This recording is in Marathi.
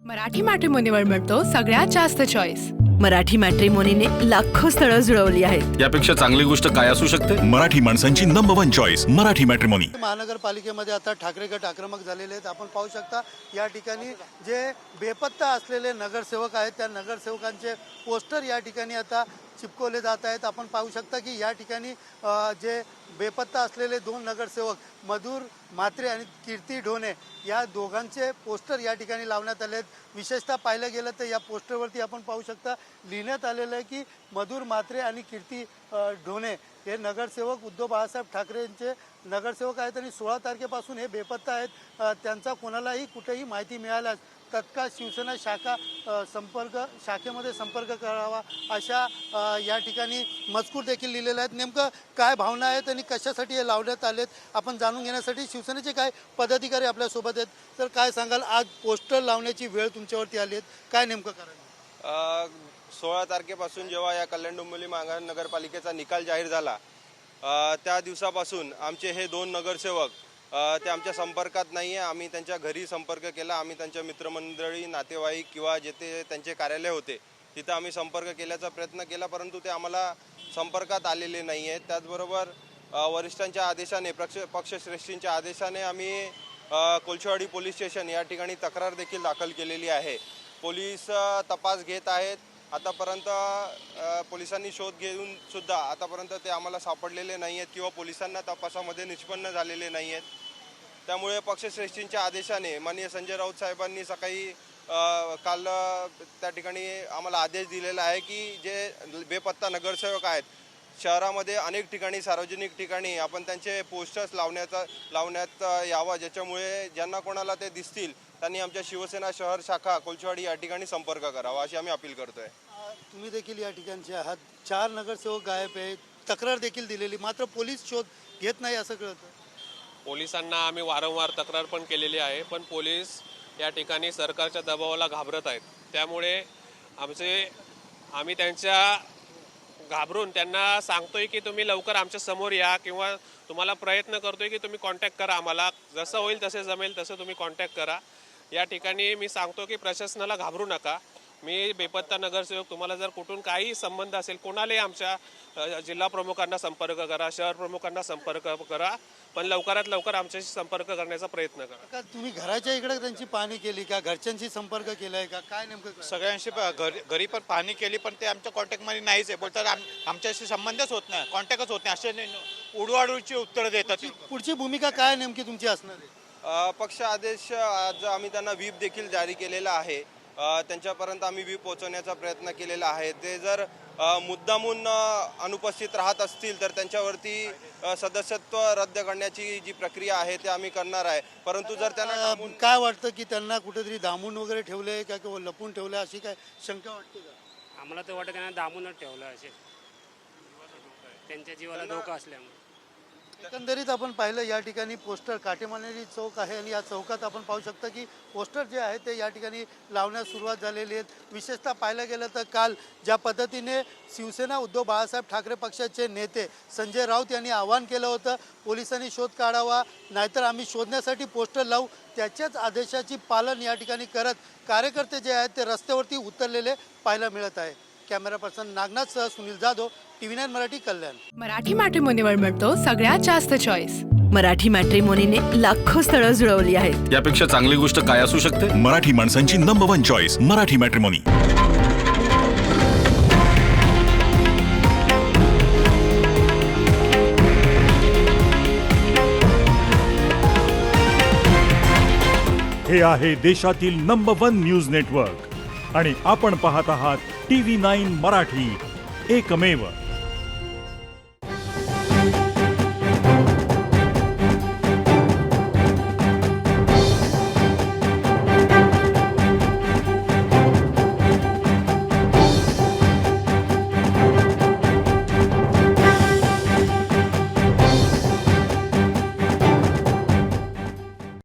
मराठी मॅट्रिमोनीवर मिळतो सगळ्यात जास्त चॉईस। मराठी मॅट्रिमोनीने लाखो स्थळं जुळवली आहेत। यापेक्षा चांगली गोष्ट काय असू शकते? मराठी माणसांची नंबर 1 चॉईस मराठी मॅट्रिमोनी। महानगरपालिकेमध्ये आता ठाकरे गट आक्रमक झालेले आहेत। आपण पाहू शकता या ठिकाणी जे बेपत्ता असलेले नगरसेवक आहेत त्या नगरसेवकांचे पोस्टर या ठिकाणी आता चिपकवले जात आहेत। आपण पाहू शकता की या ठिकाणी जे बेपत्ता असलेले दोन नगरसेवक मधुर म्हात्रे आणि कीर्ती ढोणे या दोघांचे पोस्टर या ठिकाणी लावण्यात आले आहेत। विशेषतः पाहिलं गेलं तर या पोस्टरवरती आपण पाहू शकता लिहिण्यात आलेलं आहे की मधुर म्हात्रे आणि कीर्ती ढोणे हे नगरसेवक उद्धव बाळासाहेब ठाकरे यांचे नगरसेवक आहेत आणि 16 तारखेपासून हे बेपत्ता आहेत। त्यांचा कोणालाही कुठेही माहिती मिळाल्यास तत्काळ शिवसेना शाखेमध्ये संपर्क करावा अशा या ठिकाणी मजकूर देखील लिहिलेले आहेत। नेमकं काय भावना आहेत आणि कशासाठी हे लावण्यात आलेत आपण जाणून घेण्यासाठी शिवसेनेचे काय पदाधिकारी आपल्यासोबत आहेत। तर काय सांगाल, आज पोस्टर लावण्याची वेळ तुमच्यावरती आली आहे, काय नेमकं कारण? 16 तारखेपासून जेव्हा या कल्याण डोंबिवली महानगरपालिकेचा निकाल जाहीर झाला त्या दिवसापासून आमचे हे दोन नगरसेवक ते आमच्या संपर्कात नाही आहे। आम्ही त्यांच्या घरी संपर्क केला, आम्ही त्यांच्या मित्रमंडळी नातेवाईक किंवा जेथे त्यांचे कार्यालय होते तिथं आम्ही संपर्क केल्याचा प्रयत्न केला, परंतु ते आम्हाला संपर्कात आलेले नाही आहेत। त्याचबरोबर वरिष्ठांच्या आदेशाने पक्षश्रेष्ठींच्या आदेशाने आम्ही कोळशेवाडी पोलीस स्टेशन या ठिकाणी तक्रार देखील दाखल केलेली आहे। पोलीस तपास घेत आहेत। आतापर्यंत पोलिसांनी शोध घेऊन सुद्धा आतापर्यंत ते आम्हाला सापडलेले नाही आहेत किंवा पोलिसांना तपासामध्ये निष्पन्न झालेले नाही आहेत। त्यामुळे पक्षश्रेष्ठींच्या आदेशाने माननीय संजय राऊत साहेबांनी सकाळी काल त्या ठिकाणी आम्हाला आदेश दिलेला आहे की जे बेपत्ता नगरसेवक आहेत शहरामध्ये अनेक ठिकाणी सार्वजनिक ठिकाणी आपण त्यांचे पोस्टर्स लावण्यात यावं, ज्याच्यामुळे ज्यांना कोणाला ते दिसतील त्यांनी आमच्या शिवसेना शहर शाखा कोळशेवाडी या ठिकाणी संपर्क करावा अशी आम्ही अपील करतोय। तुम्ही देखील या ठिकाणचे आहात, 4 नगरसेवक गायब आहेत, तक्रार देखील दिलेली, मात्र पोलीस शोध घेत नाही असं कळतं। पोलिसांना आम्ही वारंवार तक्रार पण केलेली आहे, पण पोलीस या ठिकाणी सरकारच्या दबावाला घाबरत आहेत। त्यामुळे आम्ही त्यांच्या घाबरून त्यांना सांगतोय की तुम्ही लवकर आमच्या समोर या किंवा तुम्हाला प्रयत्न करतोय की तुम्ही कॉन्टॅक्ट करा, आम्हाला जसं होईल तसे जमेल तसं तुम्ही कॉन्टॅक्ट करा। या ठिकाणी मी सांगतो की प्रशासनाला घाबरू नका। मी बेपत्ता नगरसेवक, तुम्हाला जर कुठून काही संबंध असेल कोणालाही आमच्या जिल्हा प्रमुखांना संपर्क करा, शहर प्रमुखांना संपर्क करा, पण लवकरात लवकर आमच्याशी संपर्क करण्याचा प्रयत्न करा। का तुम्ही घराच्या इकडे त्यांची पाहणी केली का, घरच्यांशी संपर्क केलाय का, काय नेमकं? सगळ्यांशी घरी पण पाहणी केली, पण ते आमच्या कॉन्टॅक्टमध्ये नाहीच आहे। बोलतात आमच्याशी संबंधच होत नाही, कॉन्टॅक्टच होत नाही, असे उडवाडूची उत्तरं देतात। पुढची भूमिका काय नेमकी तुमची असणार आहे? पक्ष आदेश आज आम्ही त्यांना व्हीप देखील जारी केलेला आहे, त्यांच्यापर्यंत आम्ही व्हीप पोहोचवण्याचा प्रयत्न केलेला आहे। ते जर मुद्दामून अनुपस्थित राहत असतील तर त्यांच्यावरती सदस्यत्व रद्द करण्याची जी प्रक्रिया आहे ते आम्ही करणार आहे। परंतु जर त्यांना काय वाटतं की त्यांना कुठेतरी दामून वगैरे ठेवलंय का किंवा लपून ठेवलंय अशी काय शंका वाटते का? आम्हाला तर वाटतं त्यांना दामूनच ठेवलं असे, त्यांच्या जीवाला धोका असल्यामुळे। एकंदरीत आपण पाहिलं या ठिकाणी पोस्टर काटेमानेरी चौक आहे आणि या चौकात आपण पाहू शकता की पोस्टर जे आहे ते या ठिकाणी लावण्यास सुरुवात झालेली आहे। विशेषतः पाहिलं गेलं तर काल ज्या पद्धतीने शिवसेना उद्धव बाळासाहेब ठाकरे पक्षाचे नेते संजय राऊत यांनी आवाहन केलं होतं पोलिसांनी शोध काढावा, नाहीतर आम्ही शोधण्यासाठी पोस्टर लावू, त्याच्याच आदेशाची पालन या ठिकाणी करत कार्यकर्ते जे आहेत ते रस्त्यावरती उतरलेले पाहायला मिळत आहे। कॅमेरा पर्सन नागनाथसह सुनील जाधव, TV9 मराठी, कल्याण। मराठी मॅट्रिमोनीवर मिळतो सगळ्यात जास्त चॉईस। मराठी मॅट्रिमोनीने लाखो स्थळं जुळवली आहेत। यापेक्षा चांगली गोष्ट काय असू शकते? मराठी माणसांची नंबर 1 चॉईस मराठी मॅट्रिमोनी। हे आहे देशातील नंबर 1 न्यूज नेटवर्क आणि आपण पाहत आहात TV9 मराठी, एकमेव।